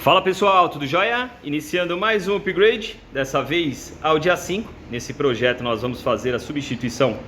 Fala pessoal, tudo jóia? Iniciando mais um upgrade, dessa vez ao dia 5. Nesse projeto nós vamos fazer a substituição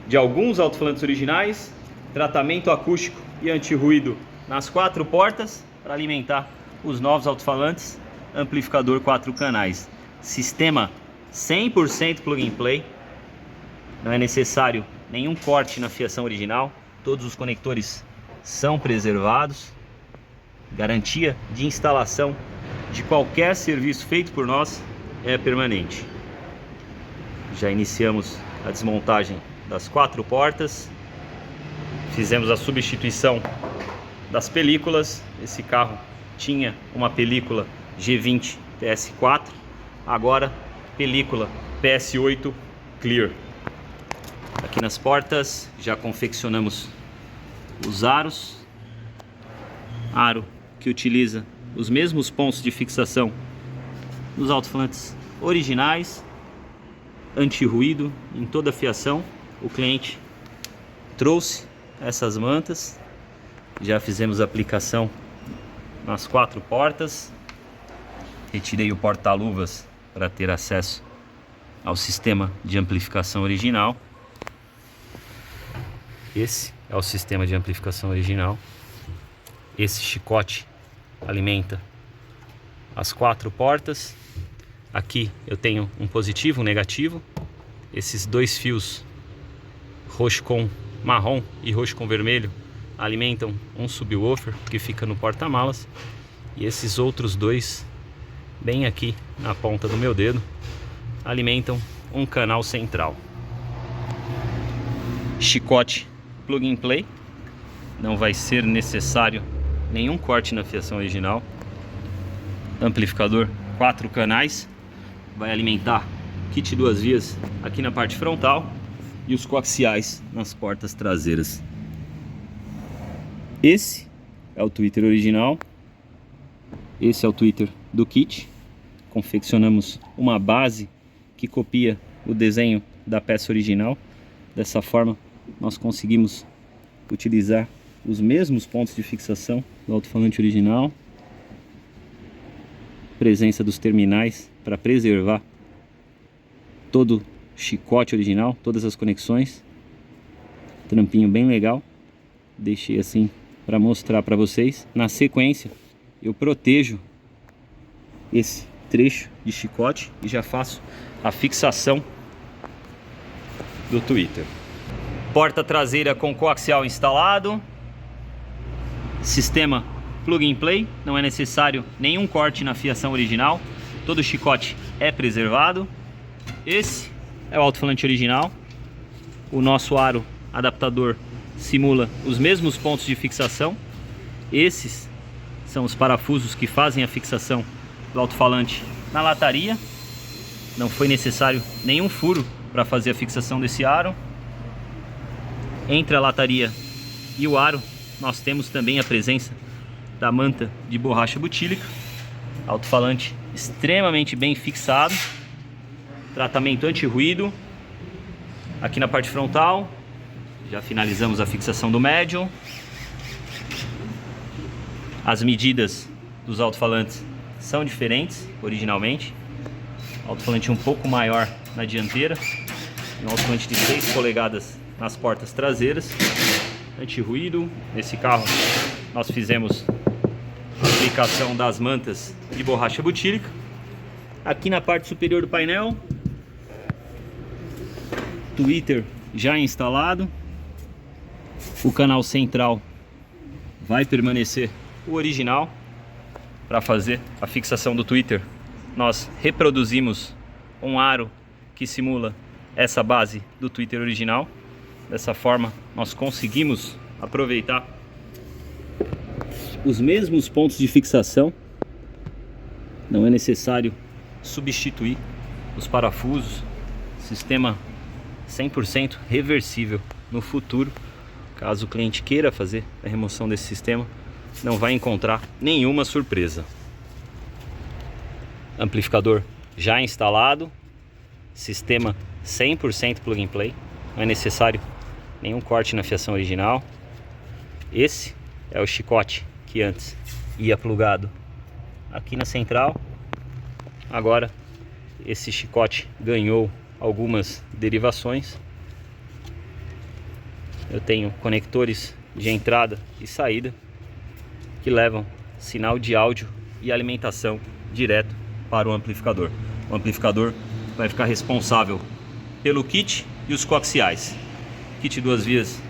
de alguns alto-falantes originais, tratamento acústico e anti-ruído nas 4 portas para alimentar os novos alto-falantes, amplificador 4 canais. Sistema 100% plug and play, não é necessário nenhum corte na fiação original, todos os conectores são preservados. Garantia de instalação de qualquer serviço feito por nós é permanente. Já iniciamos a desmontagem das 4 portas. Fizemos a substituição das películas. Esse carro tinha uma película G20 PS4, agora película PS8 Clear. Aqui nas portas já confeccionamos os aros. Aro que utiliza os mesmos pontos de fixação dos alto-falantes originais, anti-ruído em toda a fiação. O cliente trouxe essas mantas, já fizemos a aplicação nas 4 portas. Retirei o porta-luvas para ter acesso ao sistema de amplificação original. Esse é o sistema de amplificação original. Esse chicote alimenta as 4 portas. Aqui eu tenho um positivo e um negativo. Esses 2 fios, roxo com marrom e roxo com vermelho, alimentam um subwoofer que fica no porta-malas. E esses outros 2, bem aqui na ponta do meu dedo, alimentam um canal central. Chicote plug and play, não vai ser necessário nenhum corte na fiação original. Amplificador 4 canais, vai alimentar kit 2 vias aqui na parte frontal e os coaxiais nas portas traseiras. Esse é o tweeter original, esse é o tweeter do kit. Confeccionamos uma base que copia o desenho da peça original. Dessa forma nós conseguimos utilizar os mesmos pontos de fixação do alto-falante original, presença dos terminais para preservar todo o chicote original, todas as conexões. Trampinho bem legal, deixei assim para mostrar para vocês. Na sequência eu protejo esse trecho de chicote e já faço a fixação do tweeter. Porta traseira com coaxial instalado. Sistema plug and play, não é necessário nenhum corte na fiação original, todo o chicote é preservado. Esse é o alto-falante original. O nosso aro adaptador simula os mesmos pontos de fixação. Esses são os parafusos que fazem a fixação do alto-falante na lataria. Não foi necessário nenhum furo para fazer a fixação desse aro. Entre a lataria e o aro nós temos também a presença da manta de borracha butílica. Alto-falante extremamente bem fixado. Tratamento anti-ruído. Aqui na parte frontal já finalizamos a fixação do médium. As medidas dos alto-falantes são diferentes originalmente. Alto-falante um pouco maior na dianteira, um alto-falante de 6 polegadas nas portas traseiras. Anti-ruído. Nesse carro nós fizemos a aplicação das mantas de borracha butílica. Aqui na parte superior do painel, tweeter já instalado. O canal central vai permanecer o original. Para fazer a fixação do tweeter, nós reproduzimos um aro que simula essa base do tweeter original. Dessa forma nós conseguimos aproveitar os mesmos pontos de fixação. Não é necessário substituir os parafusos. Sistema 100% reversível no futuro. Caso o cliente queira fazer a remoção desse sistema, não vai encontrar nenhuma surpresa. Amplificador já instalado. Sistema 100% plug and play. Não é necessário nenhum corte na fiação original. Esse é o chicote que antes ia plugado aqui na central. Agora esse chicote ganhou algumas derivações. Eu tenho conectores de entrada e saída que levam sinal de áudio e alimentação direto para o amplificador. O amplificador vai ficar responsável pelo kit e os coaxiais. Kit 2 vias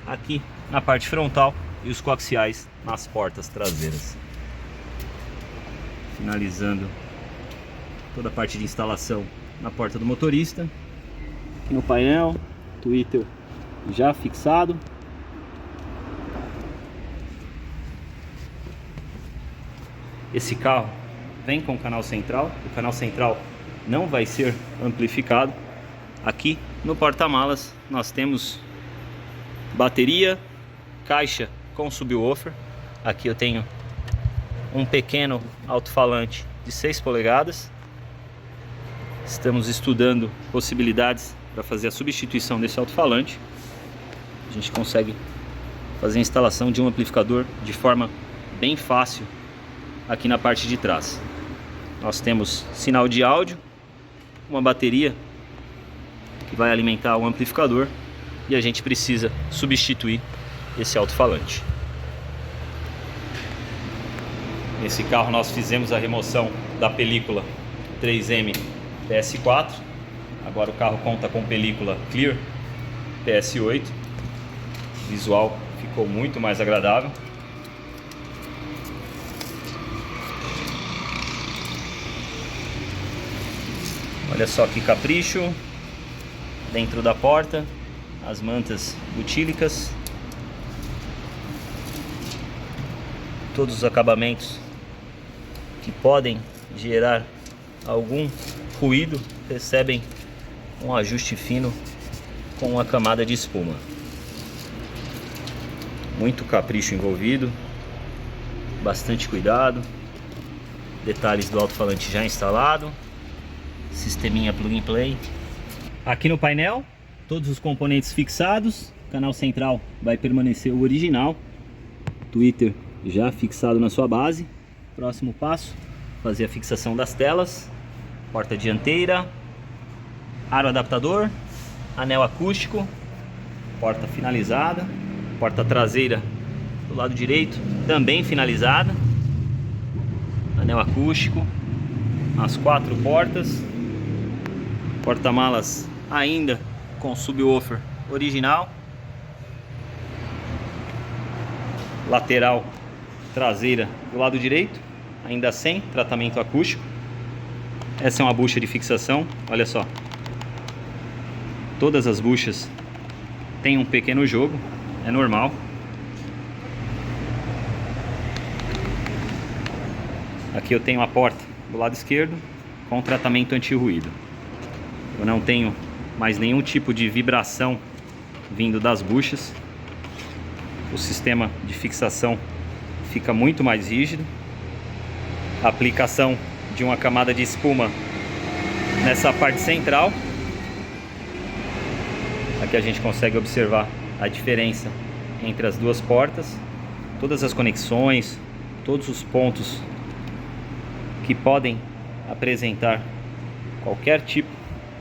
aqui na parte frontal e os coaxiais nas portas traseiras. Finalizando toda a parte de instalação na porta do motorista. Aqui no painel, Twitter já fixado. Esse carro vem com canal central. O canal central não vai ser amplificado. Aqui no porta-malas nós temos bateria, caixa com subwoofer. Aqui eu tenho um pequeno alto-falante de 6 polegadas. Estamos estudando possibilidades para fazer a substituição desse alto-falante. A gente consegue fazer a instalação de um amplificador de forma bem fácil aqui na parte de trás. Nós temos sinal de áudio, uma bateria que vai alimentar o amplificador e a gente precisa substituir esse alto-falante. Nesse carro nós fizemos a remoção da película 3M PS4. Agora o carro conta com película Clear PS8. O visual ficou muito mais agradável. Olha só que capricho. Dentro da porta, as mantas butílicas. Todos os acabamentos que podem gerar algum ruído recebem um ajuste fino com uma camada de espuma. Muito capricho envolvido, bastante cuidado. Detalhes do alto-falante já instalado. Sisteminha plug and play. Aqui no painel, todos os componentes fixados. Canal central vai permanecer o original. Twitter já fixado na sua base. Próximo passo, fazer a fixação das telas. Porta dianteira, aro adaptador, anel acústico, porta finalizada. Porta traseira do lado direito também finalizada. Anel acústico, as 4 portas. Porta-malas ainda com subwoofer original. Lateral traseira do lado direito, ainda sem tratamento acústico. Essa é uma bucha de fixação, olha só. Todas as buchas têm um pequeno jogo, é normal. Aqui eu tenho a porta do lado esquerdo com tratamento anti-ruído. Eu não tenho mais nenhum tipo de vibração vindo das buchas. O sistema de fixação fica muito mais rígido. A aplicação de uma camada de espuma nessa parte central. Aqui a gente consegue observar a diferença entre as duas portas. Todas as conexões, todos os pontos que podem apresentar qualquer tipo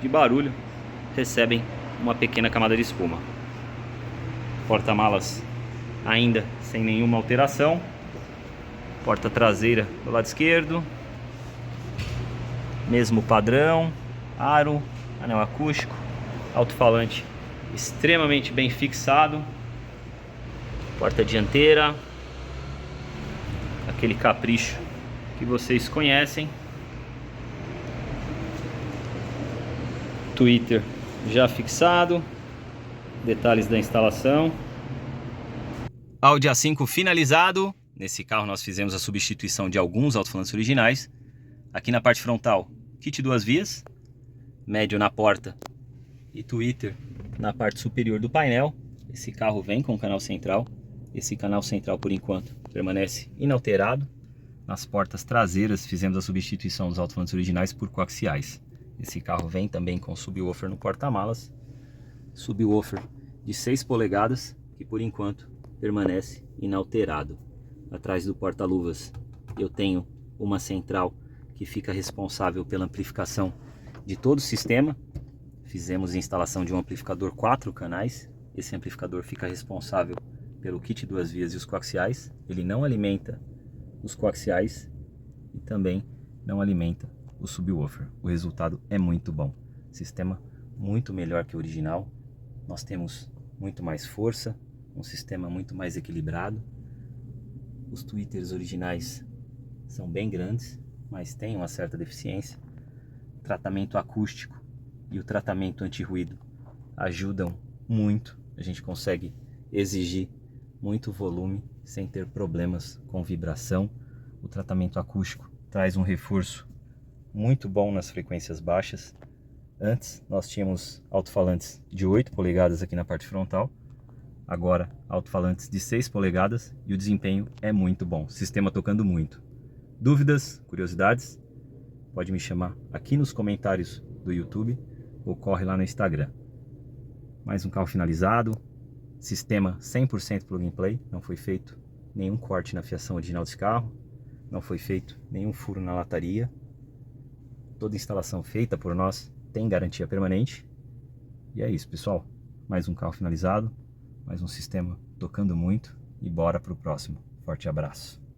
de barulho recebem uma pequena camada de espuma. Porta-malas ainda sem nenhuma alteração. Porta traseira do lado esquerdo, mesmo padrão. Aro, anel acústico, alto-falante extremamente bem fixado. Porta dianteira, aquele capricho que vocês conhecem. Twitter já fixado. Detalhes da instalação. Audi A5 finalizado. Nesse carro nós fizemos a substituição de alguns alto-falantes originais. Aqui na parte frontal, kit 2 vias, médio na porta e Twitter na parte superior do painel. Esse carro vem com canal central. Esse canal central por enquanto permanece inalterado. Nas portas traseiras fizemos a substituição dos alto-falantes originais por coaxiais. Esse carro vem também com subwoofer no porta-malas. Subwoofer de 6 polegadas que por enquanto permanece inalterado. Atrás do porta-luvas eu tenho uma central que fica responsável pela amplificação de todo o sistema. Fizemos a instalação de um amplificador 4 canais. Esse amplificador fica responsável pelo kit duas vias e os coaxiais. Ele não alimenta os coaxiais e também não alimenta o subwoofer. O resultado é muito bom. Sistema muito melhor que o original. Nós temos muito mais força, um sistema muito mais equilibrado. Os tweeters originais são bem grandes, mas têm uma certa deficiência. O tratamento acústico e o tratamento anti-ruído ajudam muito. A gente consegue exigir muito volume sem ter problemas com vibração. O tratamento acústico traz um reforço muito bom nas frequências baixas. Antes nós tínhamos alto-falantes de 8 polegadas aqui na parte frontal. Agora alto-falantes de 6 polegadas e o desempenho é muito bom. Sistema tocando muito. Dúvidas, curiosidades? Pode me chamar aqui nos comentários do YouTube ou corre lá no Instagram. Mais um carro finalizado. Sistema 100% plug and play. Não foi feito nenhum corte na fiação original desse carro. Não foi feito nenhum furo na lataria. Toda instalação feita por nós tem garantia permanente. E é isso, pessoal. Mais um carro finalizado. Mais um sistema tocando muito. E bora pro próximo. Forte abraço.